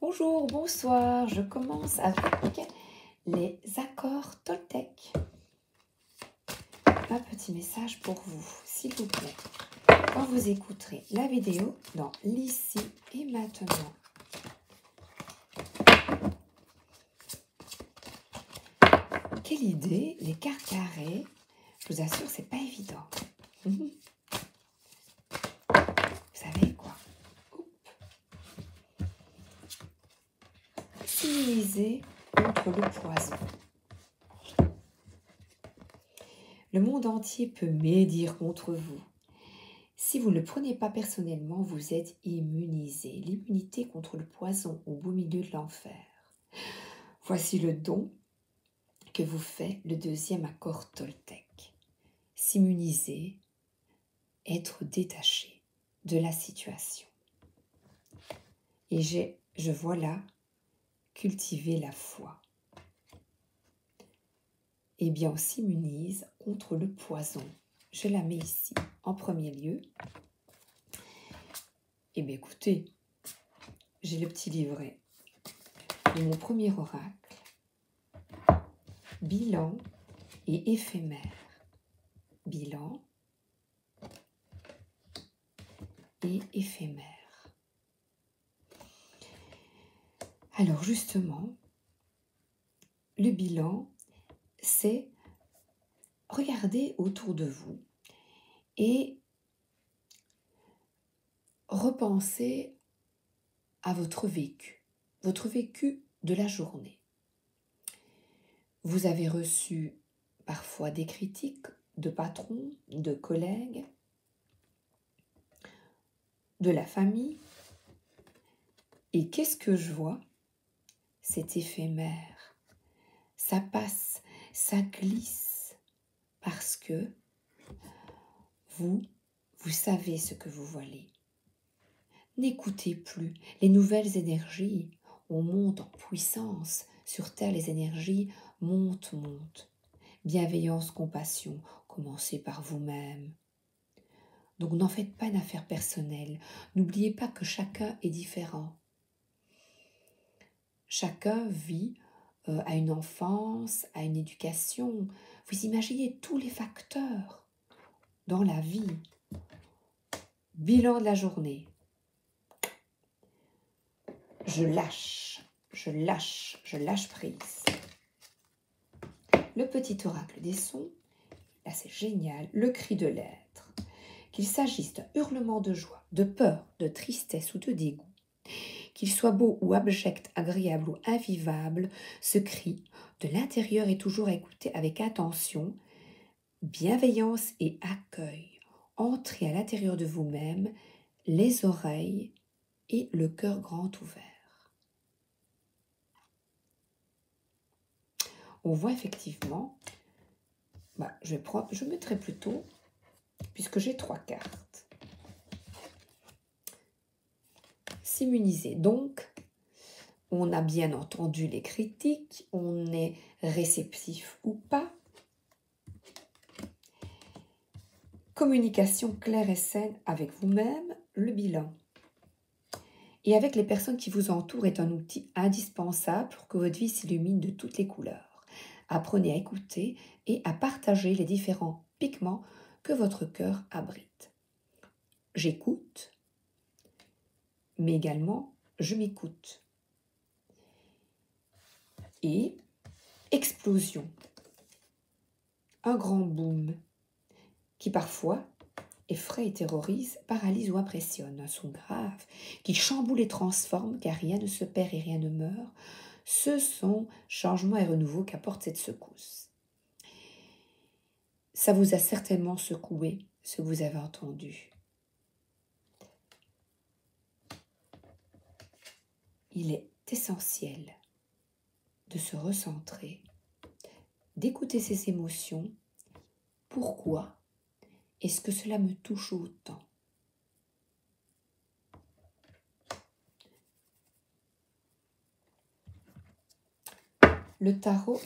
Bonjour, bonsoir, je commence avec les accords Toltec. Un petit message pour vous, s'il vous plaît. Quand vous écouterez la vidéo dans l'ici et maintenant, quelle idée, les cartes carrées, je vous assure, c'est pas évident. Vous savez quoi? S'immuniser contre le poison. Le monde entier peut médire contre vous. Si vous ne le prenez pas personnellement, vous êtes immunisé. L'immunité contre le poison au beau milieu de l'enfer. Voici le don que vous fait le deuxième accord Toltec. S'immuniser, être détaché de la situation. Et je vois là cultiver la foi. Eh bien, on s'immunise contre le poison. Je la mets ici en premier lieu. Eh bien, écoutez, j'ai le petit livret de mon premier oracle. Bilan et éphémère. Bilan et éphémère. Alors justement, le bilan, c'est regarder autour de vous et repenser à votre vécu de la journée. Vous avez reçu parfois des critiques de patrons, de collègues, de la famille. Et qu'est-ce que je vois? C'est éphémère. Ça passe, ça glisse, parce que vous savez ce que vous voulez. N'écoutez plus. Les nouvelles énergies, on monte en puissance. Sur Terre, les énergies montent. Bienveillance, compassion, commencez par vous-même. Donc n'en faites pas une affaire personnelle. N'oubliez pas que chacun est différent. Chacun vit à une enfance, à une éducation. Vous imaginez tous les facteurs dans la vie. Bilan de la journée. Je lâche prise. Le petit oracle des sons, là c'est génial, le cri de l'être. Qu'il s'agisse d'un hurlement de joie, de peur, de tristesse ou de dégoût, qu'il soit beau ou abject, agréable ou invivable, ce cri de l'intérieur est toujours écouté avec attention, bienveillance et accueil. Entrez à l'intérieur de vous-même, les oreilles et le cœur grand ouvert. On voit effectivement, je mettrai plutôt, puisque j'ai 3 cartes. S'immuniser. Donc, on a bien entendu les critiques, on est réceptif ou pas. Communication claire et saine avec vous-même, le bilan. Et avec les personnes qui vous entourent est un outil indispensable pour que votre vie s'illumine de toutes les couleurs. Apprenez à écouter et à partager les différents pigments que votre cœur abrite. J'écoute, mais également je m'écoute. Et explosion. Un grand boom qui parfois effraie et terrorise, paralyse ou impressionne. Un son grave qui chamboule et transforme car rien ne se perd et rien ne meurt. Ce sont changement et renouveau qu'apporte cette secousse. Ça vous a certainement secoué ce que vous avez entendu. Il est essentiel de se recentrer, d'écouter ses émotions. Pourquoi est-ce que cela me touche autant? Le tarot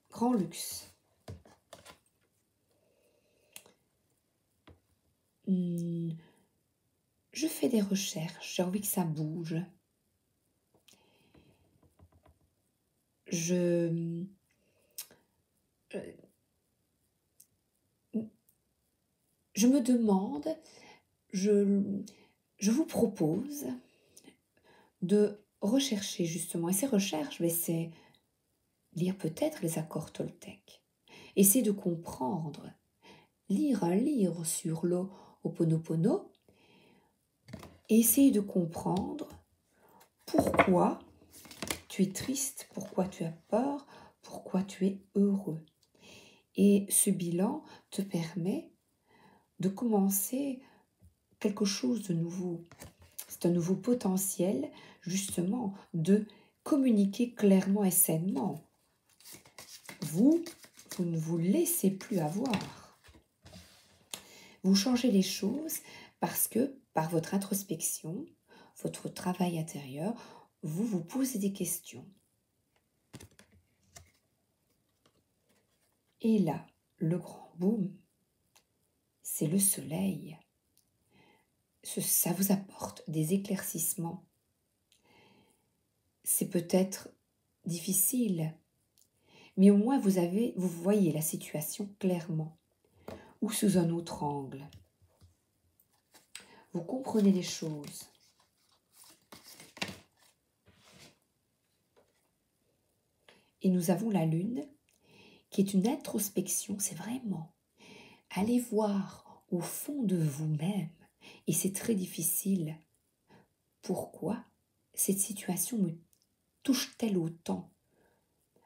Grand Luxe. Je fais des recherches, j'ai envie que ça bouge. je, euh, je me demande, je, je vous propose de rechercher justement, et ces recherches, mais c'est lire peut-être les accords Toltec, essayer de comprendre, lire un livre sur le Ho'oponopono, et essayer de comprendre pourquoi tu es triste, pourquoi tu as peur, pourquoi tu es heureux. Et ce bilan te permet de commencer quelque chose de nouveau. C'est un nouveau potentiel, justement, de communiquer clairement et sainement. Vous ne vous laissez plus avoir. Vous changez les choses parce que, par votre introspection, votre travail intérieur, vous vous posez des questions. Et là, le grand boom, c'est le soleil. Ça vous apporte des éclaircissements. C'est peut-être difficile, mais au moins vous voyez la situation clairement ou sous un autre angle. Vous comprenez les choses. Et nous avons la lune qui est une introspection, c'est vraiment aller voir au fond de vous-même. Et c'est très difficile. Pourquoi cette situation me touche-t-elle autant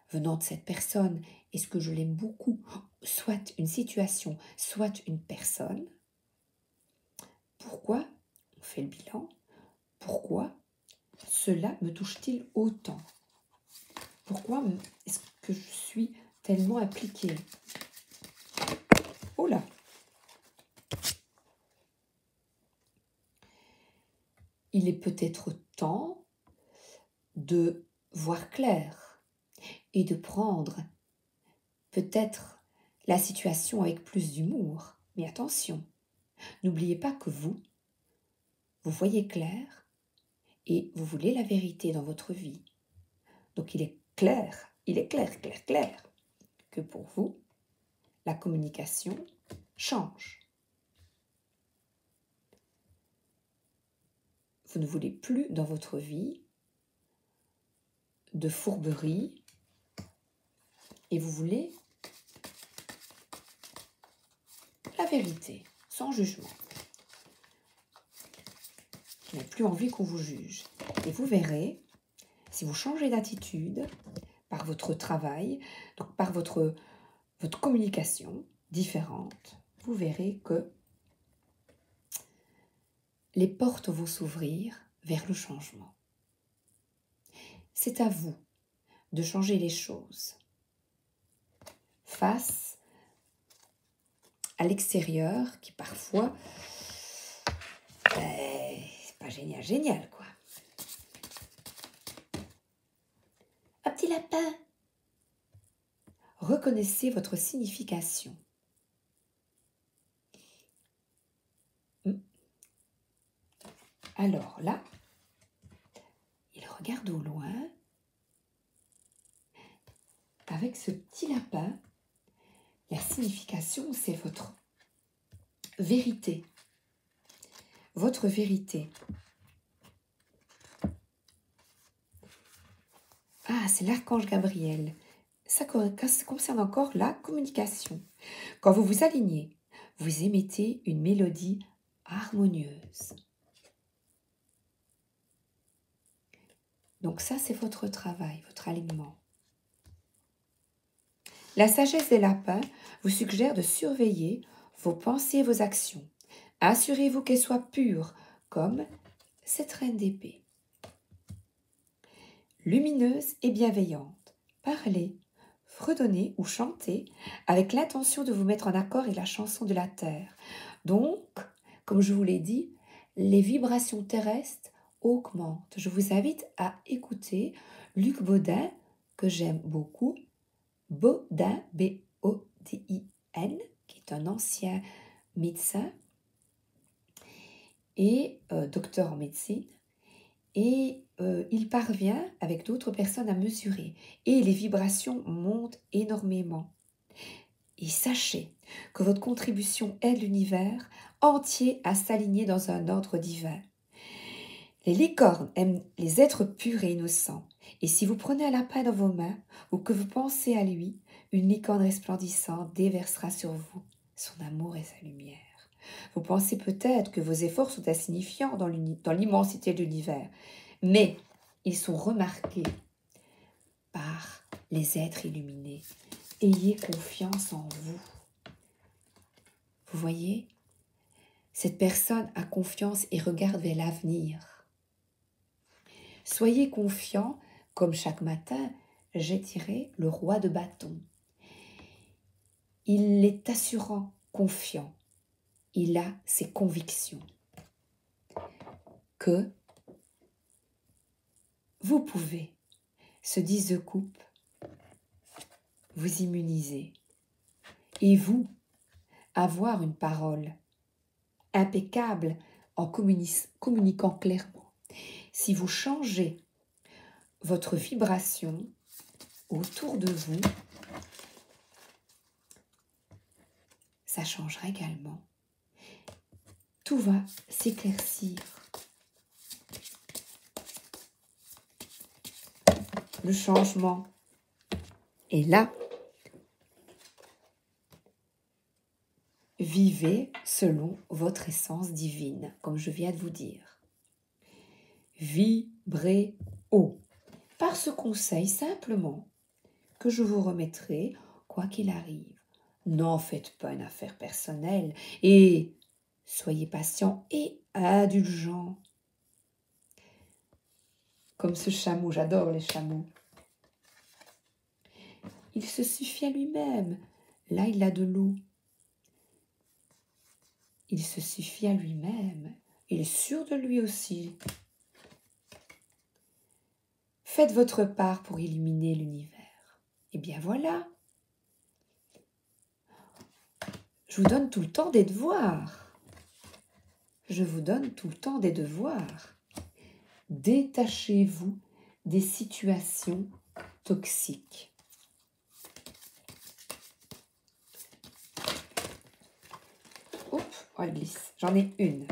venant de cette personne? Est-ce que je l'aime beaucoup? Soit une situation, soit une personne. Pourquoi? On fait le bilan. Pourquoi cela me touche-t-il autant? Pourquoi est-ce que je suis tellement appliquée? Oh là! Il est peut-être temps de voir clair et de prendre peut-être la situation avec plus d'humour. Mais attention, n'oubliez pas que vous voyez clair et vous voulez la vérité dans votre vie. Donc il est clair que pour vous, la communication change. Vous ne voulez plus dans votre vie de fourberie et vous voulez la vérité, sans jugement. Vous n'avez plus envie qu'on vous juge. Et vous verrez, si vous changez d'attitude par votre travail, donc par votre communication différente, vous verrez que les portes vont s'ouvrir vers le changement. C'est à vous de changer les choses face à l'extérieur qui parfois, c'est pas génial quoi. Un petit lapin. Reconnaissez votre signification. Alors là, il regarde au loin avec ce petit lapin. La signification, c'est votre vérité. Votre vérité. Ah, c'est l'archange Gabriel. Ça concerne encore la communication. Quand vous vous alignez, vous émettez une mélodie harmonieuse. Donc ça, c'est votre travail, votre alignement. La sagesse des lapins vous suggère de surveiller vos pensées et vos actions. Assurez-vous qu'elles soient pures, comme cette reine d'épée. Lumineuse et bienveillante. Parlez, fredonnez ou chantez avec l'intention de vous mettre en accord avec la chanson de la terre. Donc, comme je vous l'ai dit, les vibrations terrestres augmentent. Je vous invite à écouter Luc Baudin, que j'aime beaucoup, Baudin, B-O-D-I-N, qui est un ancien médecin et docteur en médecine. Et il parvient avec d'autres personnes à mesurer et les vibrations montent énormément. Et sachez que votre contribution aide l'univers entier à s'aligner dans un ordre divin. Les licornes aiment les êtres purs et innocents. Et si vous prenez un lapin dans vos mains ou que vous pensez à lui, une licorne resplendissante déversera sur vous son amour et sa lumière. Vous pensez peut-être que vos efforts sont insignifiants dans l'immensité de l'univers, mais ils sont remarqués par les êtres illuminés. Ayez confiance en vous. Vous voyez, cette personne a confiance et regarde vers l'avenir. Soyez confiant, comme chaque matin, j'ai tiré le roi de bâton. Il est assurant, confiant. Il a ses convictions. Que vous pouvez, ce 10 de coupe, vous immuniser. Et vous, avoir une parole impeccable en communiquant clairement. Si vous changez votre vibration autour de vous, ça changera également. Tout va s'éclaircir. Le changement est là. Vivez selon votre essence divine, comme je viens de vous dire. Vibrez haut. Par ce conseil simplement que je vous remettrai, quoi qu'il arrive. N'en faites pas une affaire personnelle et soyez patient et indulgent. Comme ce chameau, j'adore les chameaux. Il se suffit à lui-même. Là, il a de l'eau. Il se suffit à lui-même. Il est sûr de lui aussi. Faites votre part pour illuminer l'univers. Et bien voilà. Je vous donne tout le temps des devoirs. Je vous donne tout le temps des devoirs. Détachez-vous des situations toxiques. Oups, oh, elle glisse. J'en ai une.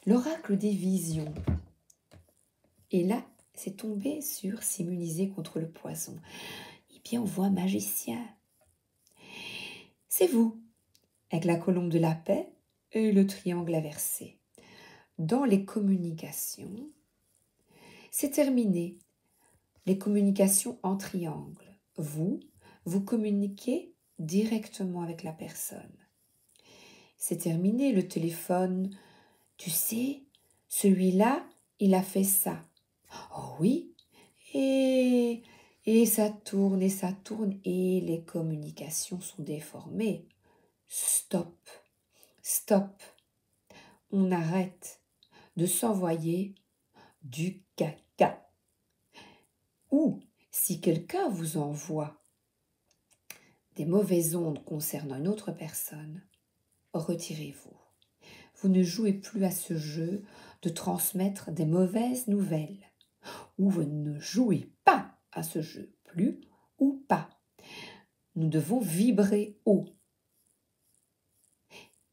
L'oracle des visions. Et là, c'est tombé sur s'immuniser contre le poison. Eh bien, on voit un magicien. C'est vous, avec la colombe de la paix et le triangle inversé. Dans les communications, c'est terminé. Les communications en triangle. Vous communiquez directement avec la personne. C'est terminé le téléphone. Tu sais, celui-là, il a fait ça. Oh oui, et ça tourne et les communications sont déformées. Stop, stop. On arrête de s'envoyer du caca. Ou si quelqu'un vous envoie des mauvaises ondes concernant une autre personne, retirez-vous. Vous ne jouez plus à ce jeu de transmettre des mauvaises nouvelles. Ou vous ne jouez pas à ce jeu, plus ou pas. Nous devons vibrer haut.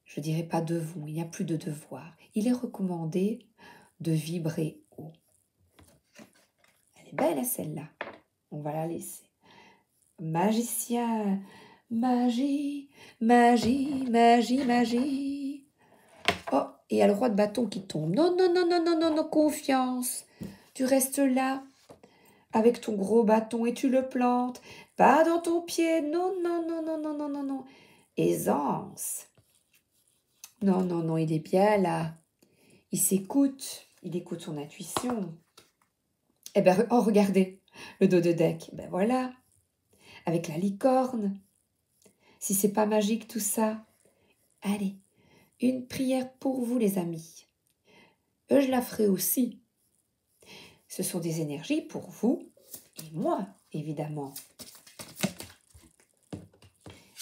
Je ne dirais pas devons, il n'y a plus de devoir. Il est recommandé de vibrer haut. Elle est belle, celle-là. On va la laisser. Magicien, magie, magie, magie, magie. Oh, et il y a le roi de bâton qui tombe. Non, non, non, non, non, non, non, confiance. Tu restes là avec ton gros bâton et tu le plantes. Pas dans ton pied. Non, non, non, non, non, non, non, non. Aisance. Non, non, non, il est bien là. Il s'écoute. Il écoute son intuition. Eh bien, oh, regardez, le dos de deck. Ben voilà. Avec la licorne. Si c'est pas magique tout ça. Allez, une prière pour vous les amis. Je la ferai aussi. Ce sont des énergies pour vous et moi, évidemment.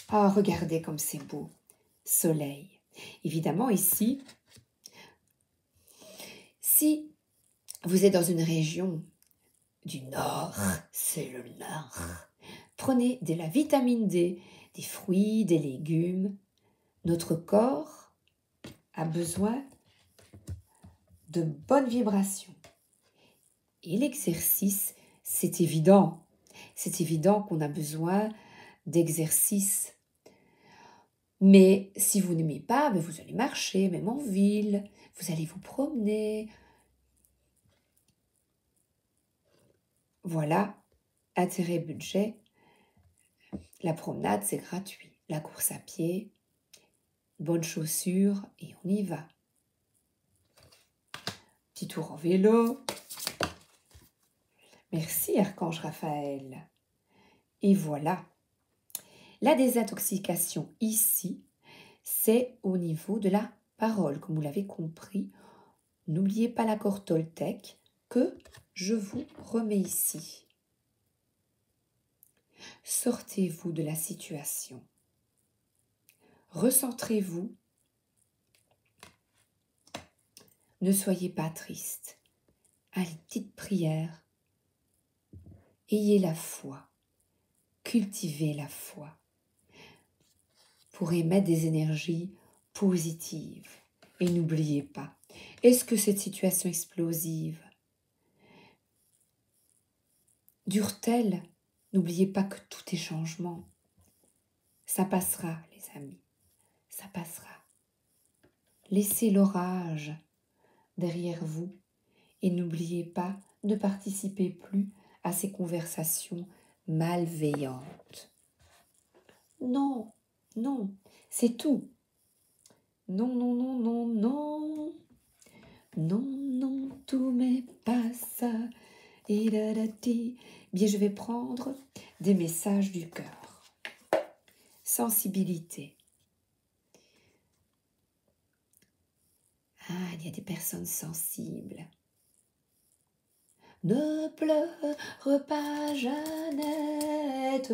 Ah, regardez comme c'est beau. Soleil. Évidemment, ici, si Vous êtes dans une région du Nord, c'est le Nord. Prenez de la vitamine D, des fruits, des légumes. Notre corps a besoin de bonnes vibrations. Et l'exercice, c'est évident. C'est évident qu'on a besoin d'exercice. Mais si vous n'aimez pas, vous allez marcher, même en ville, vous allez vous promener. Voilà, intérêt budget. La promenade, c'est gratuit. La course à pied, bonnes chaussures et on y va. Petit tour en vélo. Merci Archange Raphaël. Et voilà. La désintoxication ici, c'est au niveau de la parole. Comme vous l'avez compris, n'oubliez pas l'accord Toltec que je vous remets ici. Sortez-vous de la situation. Recentrez-vous. Ne soyez pas triste. Allez, petite prière. Ayez la foi. Cultivez la foi pour émettre des énergies positives. Et n'oubliez pas, est-ce que cette situation explosive dure-t-elle? N'oubliez pas que tout est changement. Ça passera, les amis. Ça passera. Laissez l'orage derrière vous et n'oubliez pas, ne participez plus à ces conversations malveillantes. Non, non, c'est tout. Non, non, non, non, non. Non, non, tout mais pas ça. Et bien, je vais prendre des messages du cœur. Sensibilité. Ah, il y a des personnes sensibles. Ne pleure pas, Jeannette.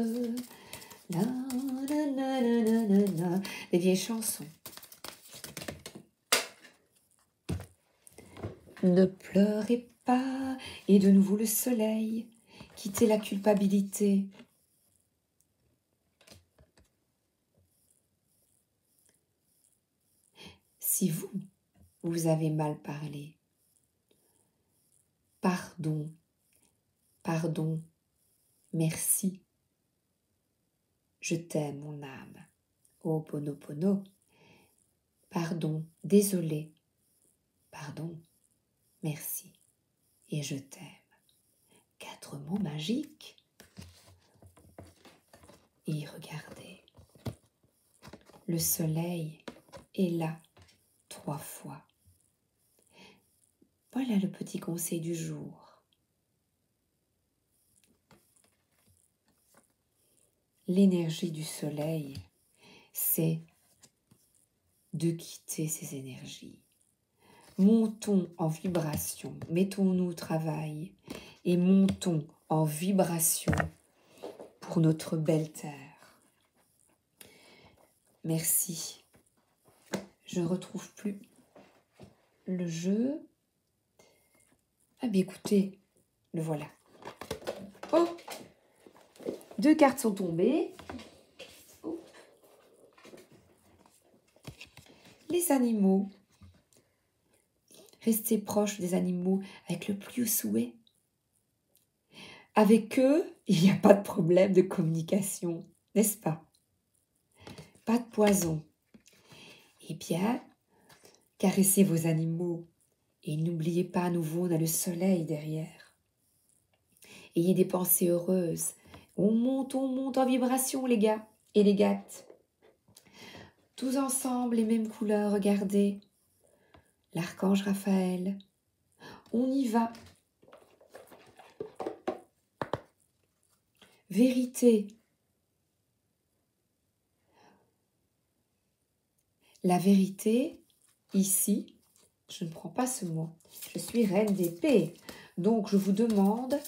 La, la, la, la, la, la. Les vieilles chansons. Ne pleurez pas. Et de nouveau le soleil. Quittez la culpabilité. Si vous avez mal parlé, pardon, pardon, merci. Je t'aime, mon âme. Ho'oponopono. Pardon, désolé. Pardon, merci. Et je t'aime. 4 mots magiques. Et regardez. Le soleil est là 3 fois. Voilà le petit conseil du jour. L'énergie du soleil, c'est de quitter ces énergies. Montons en vibration, mettons-nous au travail et montons en vibration pour notre belle terre. Merci. Je ne retrouve plus le jeu. Ah bien écoutez, le voilà. Oh, 2 cartes sont tombées. Oh. Les animaux. Restez proche des animaux avec le plus haut souhait. Avec eux, il n'y a pas de problème de communication, n'est-ce pas? Pas de poison. Eh bien, caressez vos animaux et n'oubliez pas à nouveau, on a le soleil derrière. Ayez des pensées heureuses. On monte en vibration, les gars et les gattes. Tous ensemble, les mêmes couleurs, regardez. L'archange Raphaël. On y va. Vérité. La vérité, ici, je ne prends pas ce mot. Je suis reine d'épée. Donc, je vous demande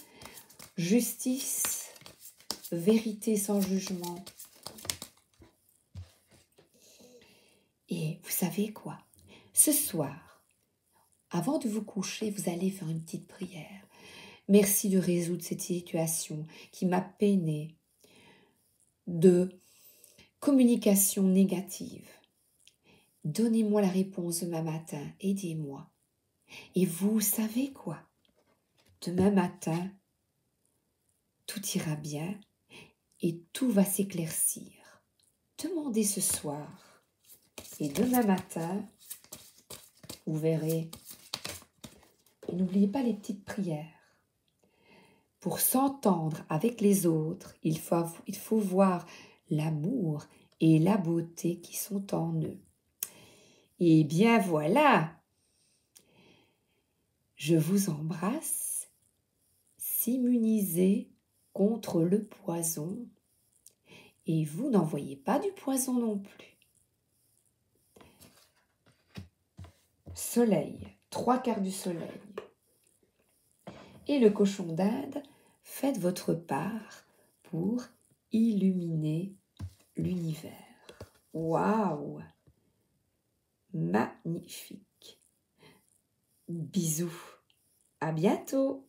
justice, vérité sans jugement. Et vous savez quoi? Ce soir, Avant de vous coucher, vous allez faire une petite prière. Merci de résoudre cette situation qui m'a peiné de communication négative. Donnez-moi la réponse demain matin, aidez-moi. Et vous savez quoi? Demain matin, tout ira bien et tout va s'éclaircir. Demandez ce soir et demain matin, vous verrez. Et n'oubliez pas les petites prières. Pour s'entendre avec les autres, il faut voir l'amour et la beauté qui sont en eux. Et bien voilà, je vous embrasse, s'immuniser contre le poison. Et vous n'envoyez pas du poison non plus. Soleil, 3/4 du soleil. Et le cochon d'Inde, faites votre part pour illuminer l'univers. Waouh! Magnifique! Bisous! À bientôt!